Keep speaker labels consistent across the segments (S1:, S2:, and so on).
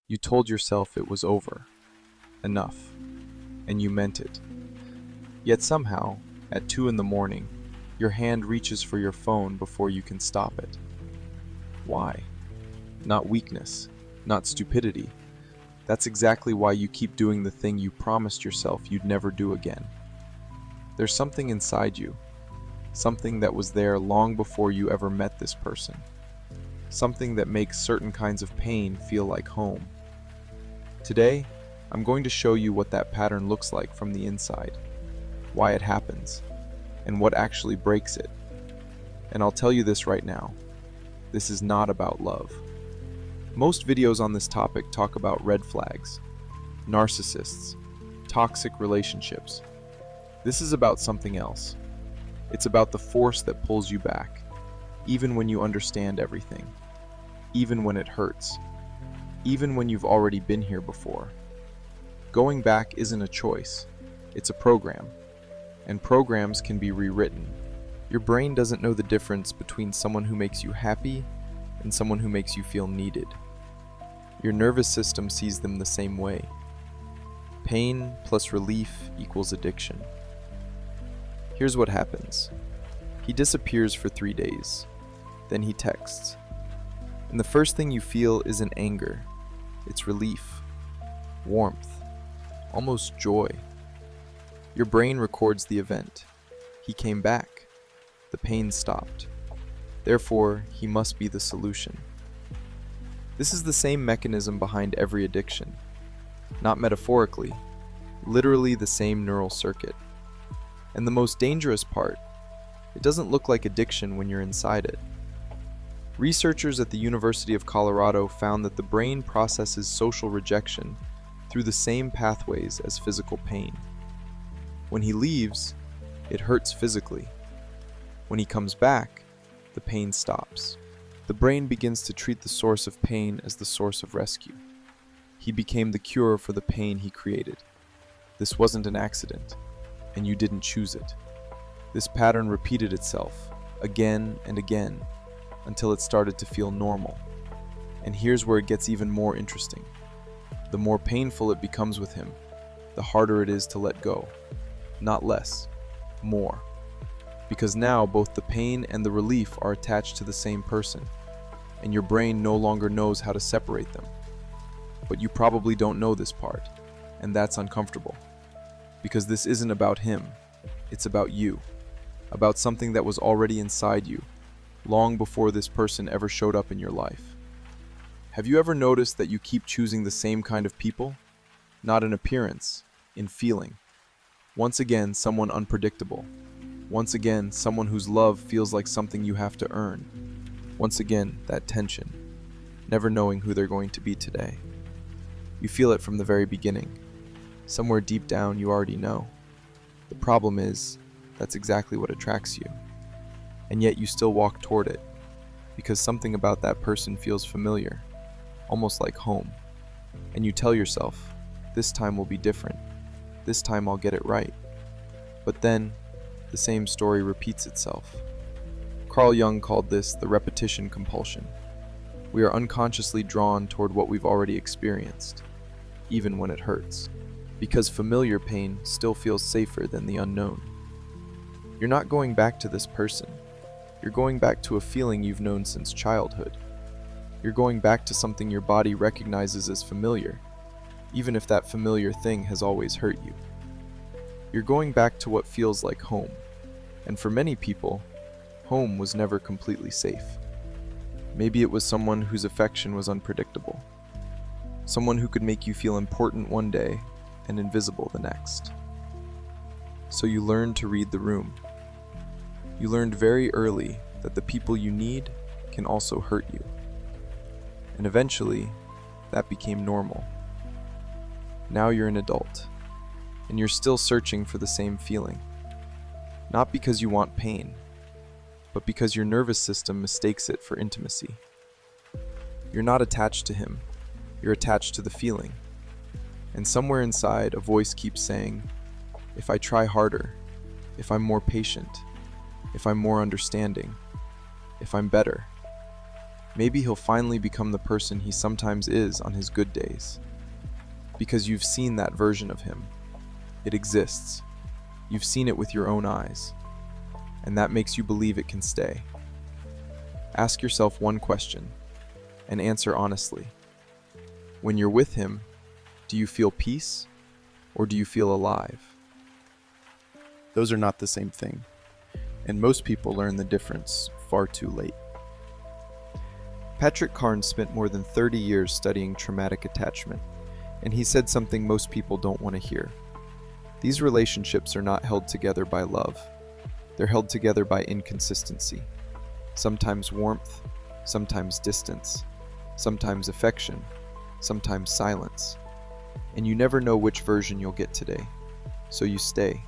S1: You told yourself it was over, enough, and you meant it. Yet somehow, at 2 in the morning, your hand reaches for your phone before you can stop it. Why? Not weakness, not stupidity. That's exactly why you keep doing the thing you promised yourself you'd never do again. There's something inside you, something that was there long before you ever met this person. Something that makes certain kinds of pain feel like home. Today, I'm going to show you what that pattern looks like from the inside, why it happens, and what actually breaks it. And I'll tell you this right now, this is not about love. Most videos on this topic talk about red flags, narcissists, toxic relationships. This is about something else. It's about the force that pulls you back, even when you understand everything, even when it hurts, even when you've already been here before. Going back isn't a choice, it's a program, and programs can be rewritten. Your brain doesn't know the difference between someone who makes you happy and someone who makes you feel needed. Your nervous system sees them the same way. Pain plus relief equals addiction. Here's what happens. He disappears for 3 days. Then he texts. And the first thing you feel isn't anger. It's relief, warmth, almost joy. Your brain records the event. He came back. The pain stopped. Therefore, he must be the solution. This is the same mechanism behind every addiction. Not metaphorically, literally the same neural circuit. And the most dangerous part, it doesn't look like addiction when you're inside it. Researchers at the University of Colorado found that the brain processes social rejection through the same pathways as physical pain. When he leaves, it hurts physically. When he comes back, the pain stops. The brain begins to treat the source of pain as the source of rescue. He became the cure for the pain he created. This wasn't an accident, and you didn't choose it. This pattern repeated itself again and again until it started to feel normal. And here's where it gets even more interesting. The more painful it becomes with him, the harder it is to let go. Not less, more. Because now both the pain and the relief are attached to the same person, and your brain no longer knows how to separate them. But you probably don't know this part, and that's uncomfortable. Because this isn't about him, it's about you, about something that was already inside you, long before this person ever showed up in your life. Have you ever noticed that you keep choosing the same kind of people? Not in appearance, in feeling. Once again, someone unpredictable. Once again, someone whose love feels like something you have to earn. Once again, that tension, never knowing who they're going to be today. You feel it from the very beginning. Somewhere deep down, you already know. The problem is, that's exactly what attracts you. And yet you still walk toward it, because something about that person feels familiar, almost like home. And you tell yourself, this time will be different. This time I'll get it right. But then, the same story repeats itself. Carl Jung called this the repetition compulsion. We are unconsciously drawn toward what we've already experienced, even when it hurts, because familiar pain still feels safer than the unknown. You're not going back to this person. You're going back to a feeling you've known since childhood. You're going back to something your body recognizes as familiar, even if that familiar thing has always hurt you. You're going back to what feels like home. And for many people, home was never completely safe. Maybe it was someone whose affection was unpredictable. Someone who could make you feel important one day and invisible the next. So you learned to read the room. You learned very early that the people you need can also hurt you. And eventually, that became normal. Now you're an adult, and you're still searching for the same feeling. Not because you want pain, but because your nervous system mistakes it for intimacy. You're not attached to him, you're attached to the feeling. And somewhere inside, a voice keeps saying, if I try harder, if I'm more patient, if I'm more understanding, if I'm better, Maybe he'll finally become the person he sometimes is on his good days. Because you've seen that version of him. It exists. You've seen it with your own eyes. And that makes you believe it can stay. Ask yourself one question, and answer honestly. When you're with him, do you feel peace, or do you feel alive?
S2: Those are not the same thing, and most people learn the difference far too late.
S1: Patrick Carnes spent more than 30 years studying traumatic attachment, and he said something most people don't want to hear. These relationships are not held together by love. They're held together by inconsistency. Sometimes warmth, sometimes distance, sometimes affection, sometimes silence. And you never know which version you'll get today. So you stay,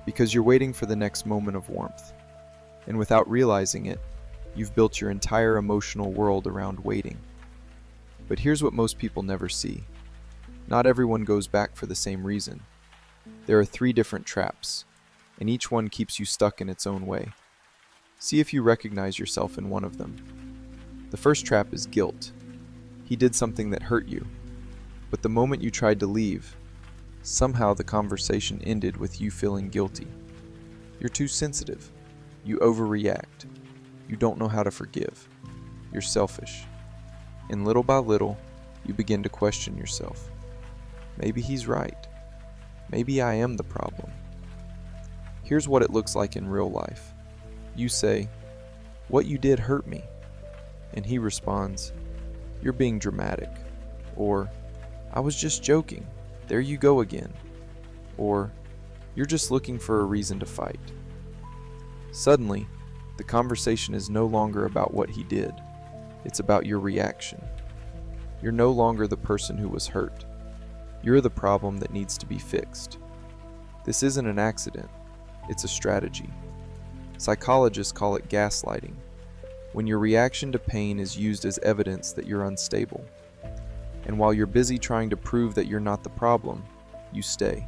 S1: because you're waiting for the next moment of warmth. And without realizing it, you've built your entire emotional world around waiting. But here's what most people never see. Not everyone goes back for the same reason. There are 3 different traps, and each one keeps you stuck in its own way. See if you recognize yourself in one of them. The first trap is guilt. He did something that hurt you, but the moment you tried to leave, somehow the conversation ended with you feeling guilty. You're too sensitive. You overreact. You don't know how to forgive. You're selfish. And little by little, you begin to question yourself. Maybe he's right. Maybe I am the problem. Here's what it looks like in real life. You say, "What you did hurt me." And he responds, "You're being dramatic." Or, "I was just joking. There you go again." Or, "You're just looking for a reason to fight." Suddenly, the conversation is no longer about what he did. It's about your reaction. You're no longer the person who was hurt. You're the problem that needs to be fixed. This isn't an accident. It's a strategy. Psychologists call it gaslighting, when your reaction to pain is used as evidence that you're unstable. And while you're busy trying to prove that you're not the problem, you stay.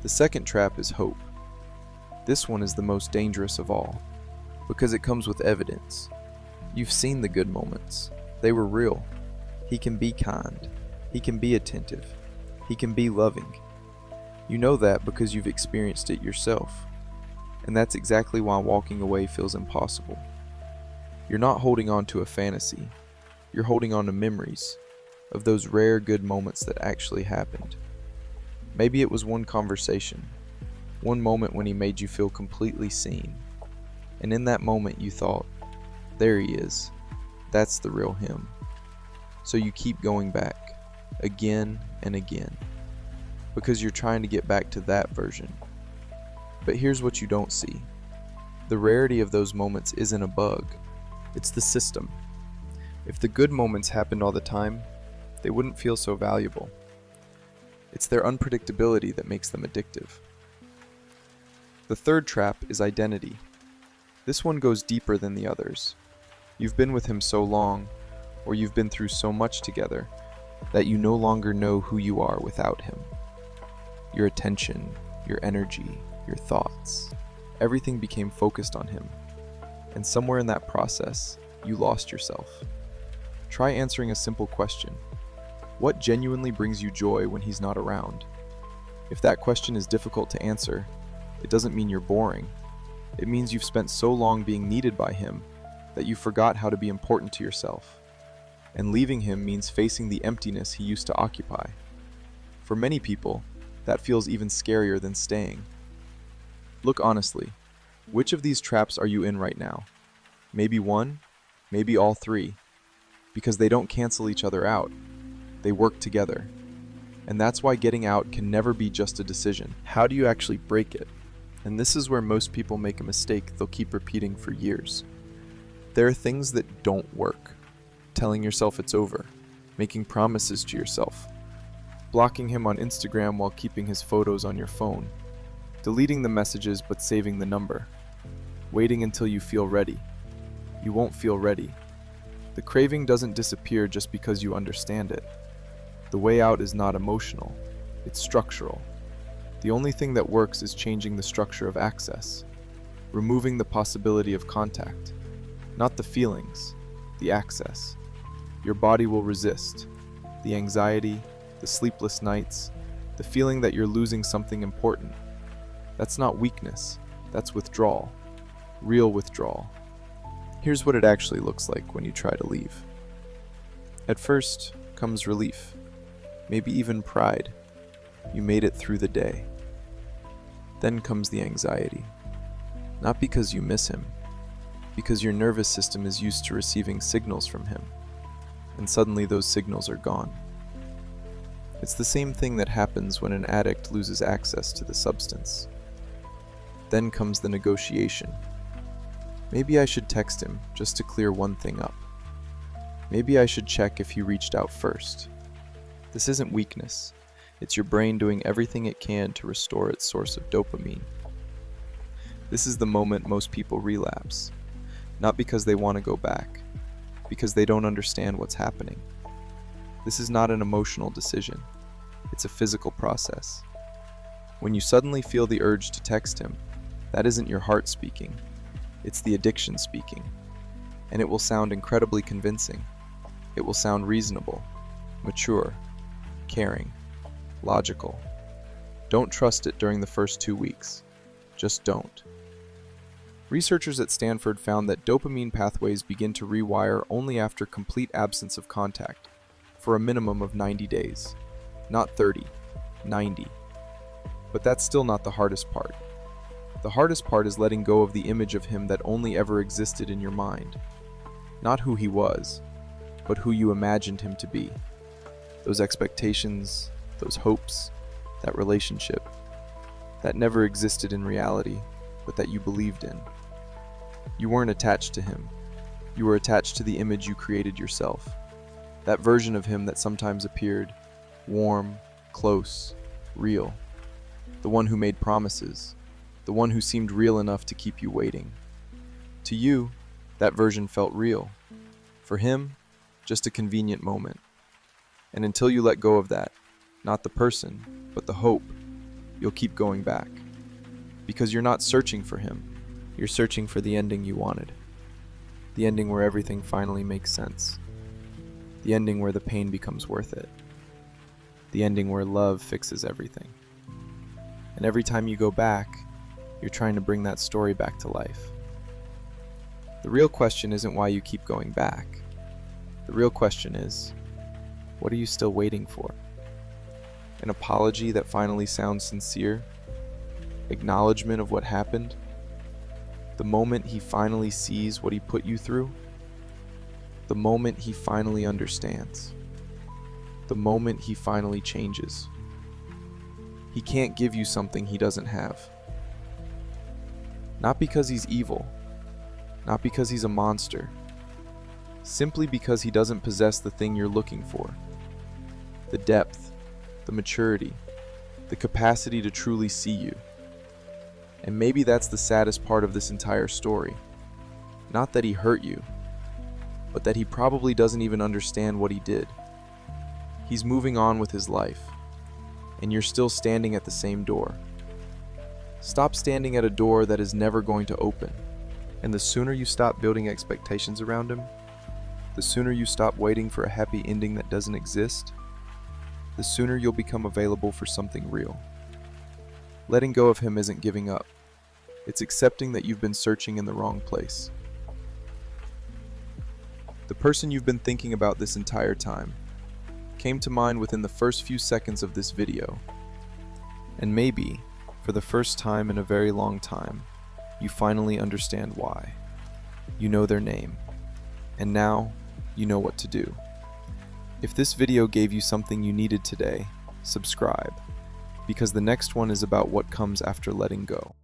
S1: The second trap is hope. This one is the most dangerous of all, because it comes with evidence. You've seen the good moments. They were real. He can be kind. He can be attentive. He can be loving. You know that because you've experienced it yourself. And that's exactly why walking away feels impossible. You're not holding on to a fantasy. You're holding on to memories of those rare good moments that actually happened. Maybe it was one conversation, one moment when he made you feel completely seen. And in that moment you thought, there he is. That's the real him. So you keep going back, again and again, because you're trying to get back to that version. But here's what you don't see. The rarity of those moments isn't a bug. It's the system. If the good moments happened all the time, they wouldn't feel so valuable. It's their unpredictability that makes them addictive. The third trap is identity. This one goes deeper than the others. You've been with him so long, or you've been through so much together, that you no longer know who you are without him. Your attention, your energy, your thoughts, everything became focused on him. And somewhere in that process, you lost yourself. Try answering a simple question. What genuinely brings you joy when he's not around? If that question is difficult to answer, it doesn't mean you're boring. It means you've spent so long being needed by him that you forgot how to be important to yourself. And leaving him means facing the emptiness he used to occupy. For many people, that feels even scarier than staying. Look honestly, which of these traps are you in right now? Maybe one, maybe all 3, because they don't cancel each other out. They work together. And that's why getting out can never be just a decision. How do you actually break it? And this is where most people make a mistake they'll keep repeating for years. There are things that don't work. Telling yourself it's over, making promises to yourself, blocking him on Instagram while keeping his photos on your phone, deleting the messages but saving the number, waiting until you feel ready. You won't feel ready. The craving doesn't disappear just because you understand it. The way out is not emotional, it's structural. The only thing that works is changing the structure of access, removing the possibility of contact, not the feelings, the access. Your body will resist. The anxiety, the sleepless nights, the feeling that you're losing something important. That's not weakness, that's withdrawal. Real withdrawal. Here's what it actually looks like when you try to leave. At first comes relief, maybe even pride. You made it through the day. Then comes the anxiety. Not because you miss him, because your nervous system is used to receiving signals from him, and suddenly those signals are gone. It's the same thing that happens when an addict loses access to the substance. Then comes the negotiation. Maybe I should text him just to clear one thing up. Maybe I should check if he reached out first. This isn't weakness. It's your brain doing everything it can to restore its source of dopamine. This is the moment most people relapse, not because they want to go back, because they don't understand what's happening. This is not an emotional decision. It's a physical process. When you suddenly feel the urge to text him, that isn't your heart speaking. It's the addiction speaking. And it will sound incredibly convincing. It will sound reasonable, mature, caring, logical. Don't trust it during the first 2 weeks. Just don't. Researchers at Stanford found that dopamine pathways begin to rewire only after complete absence of contact, for a minimum of 90 days. Not 30, 90. But that's still not the hardest part. The hardest part is letting go of the image of him that only ever existed in your mind. Not who he was, but who you imagined him to be. Those expectations, those hopes, that relationship, that never existed in reality, but that you believed in. You weren't attached to him. You were attached to the image you created yourself. That version of him that sometimes appeared warm, close, real. The one who made promises. The one who seemed real enough to keep you waiting. To you, that version felt real. For him, just a convenient moment. And until you let go of that, not the person, but the hope, you'll keep going back. Because you're not searching for him. You're searching for the ending you wanted. The ending where everything finally makes sense. The ending where the pain becomes worth it. The ending where love fixes everything. And every time you go back, you're trying to bring that story back to life. The real question isn't why you keep going back. The real question is, what are you still waiting for? An apology that finally sounds sincere? Acknowledgement of what happened? The moment he finally sees what he put you through? The moment he finally understands? The moment he finally changes? He can't give you something he doesn't have. Not because he's evil, not because he's a monster, simply because he doesn't possess the thing you're looking for. The depth, the maturity, the capacity to truly see you. And maybe that's the saddest part of this entire story. Not that he hurt you, but that he probably doesn't even understand what he did. He's moving on with his life, and you're still standing at the same door. Stop standing at a door that is never going to open. And the sooner you stop building expectations around him, the sooner you stop waiting for a happy ending that doesn't exist, the sooner you'll become available for something real. Letting go of him isn't giving up. It's accepting that you've been searching in the wrong place. The person you've been thinking about this entire time came to mind within the first few seconds of this video. And maybe, for the first time in a very long time, you finally understand why. You know their name. And now, you know what to do. If this video gave you something you needed today, subscribe, because the next one is about what comes after letting go.